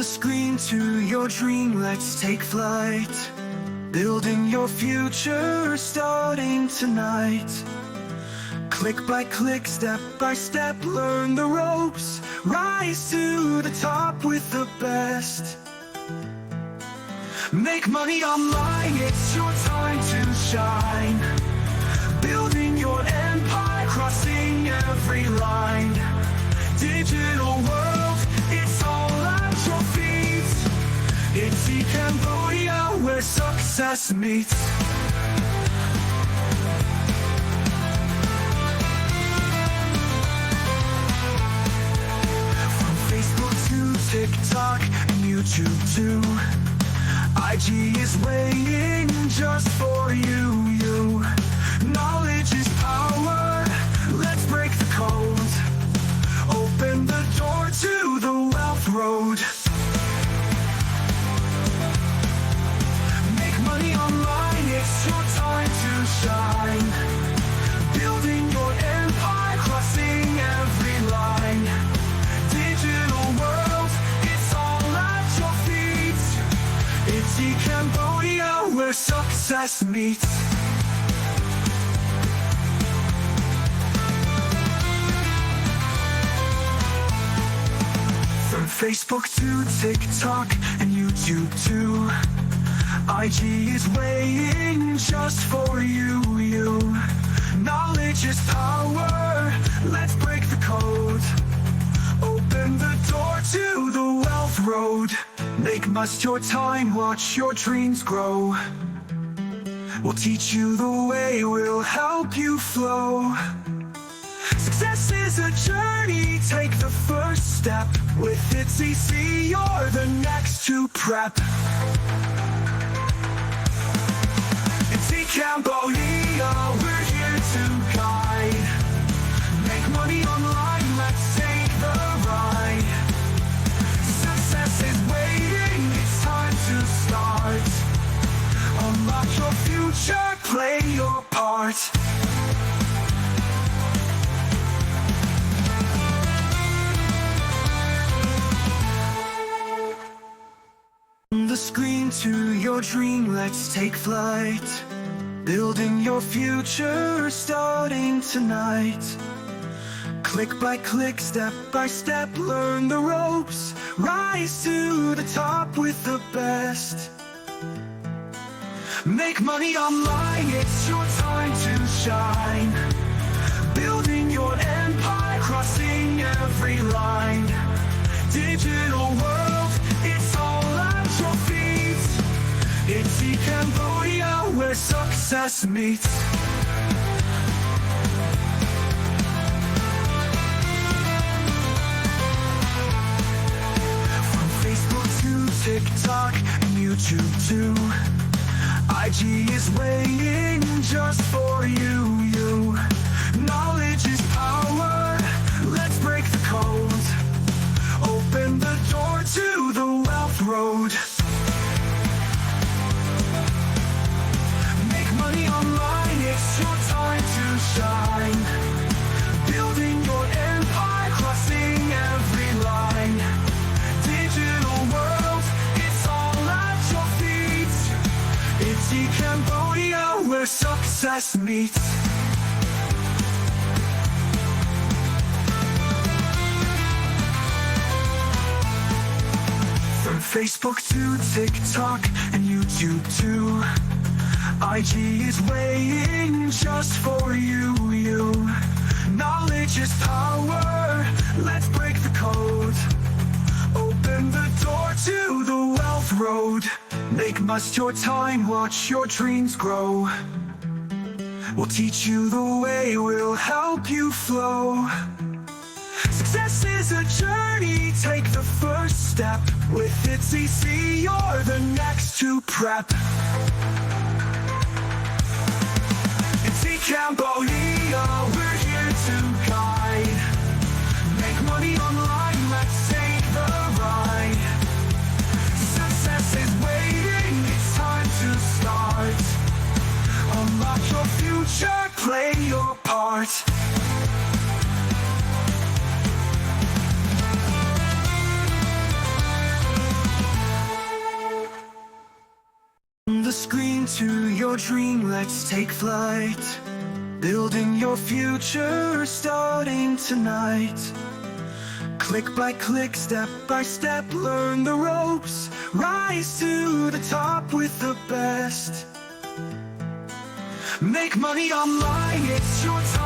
the screen to your dream, let's take flight. Building your future, starting tonight. Click by click, step by step, learn the ropes. Rise to the top with the best. Make money online, it's your time to shine. Building your empire, crossing every line. Digital world, it's all at your feet. ITC-Cambodia, where success meets. From Facebook to TikTok and YouTube too, IG is waiting just for you. Knowledge is power, let's break the code. Open the door to the wealth road. Make money online, it's your time to shine. Building your empire, crossing every line. Digital world, it's all at your feet. ITC-Cambodia, where success meets. From Facebook to TikTok and YouTube too, IG is waiting just for you. Knowledge is power, let's break the code. Open the door to the wealth road. Make most your time, watch your dreams grow. We'll teach you the way, we'll help you flow. Success is a journey, take the first step. With ITC, you're the next to prep. ITC-Cambodia, we're here to guide. Make money online, let's take the ride. Success is waiting, it's time to start. Unlock your future, play your part. From the screen to your dream, let's take flight. Building your future, starting tonight. Click by click, step by step, learn the ropes. Rise to the top with the best. Make money online, it's your time to shine. Building your empire, crossing every line. Digital world, it's all at your feet. ITC-Cambodia, where success meets. From Facebook to TikTok and YouTube too, IG is waiting just for you. Knowledge is power, let's break the code. Open the door to the wealth road. Make money online, it's your time to shine. Building your empire, crossing every line. Digital world, it's all at your feet. ITC-Cambodia, where success meets. From Facebook to TikTok and YouTube too, IG is waiting just for you. Knowledge is power, let's break the code. Open the door to the wealth road. Make most your time, watch your dreams grow. We'll teach you the way, we'll help you flow. Success is a journey, take the first step. With ITC, you're the next to prep. ITC-Cambodia, we're here to guide. Make money online, let's take the ride. Success is waiting, it's time to start. Unlock your future, play your part. into your dream, let's take flight. Building your future, starting tonight. Click by click, step by step, learn the ropes. Rise to the top with the best. Make money online, it's your time.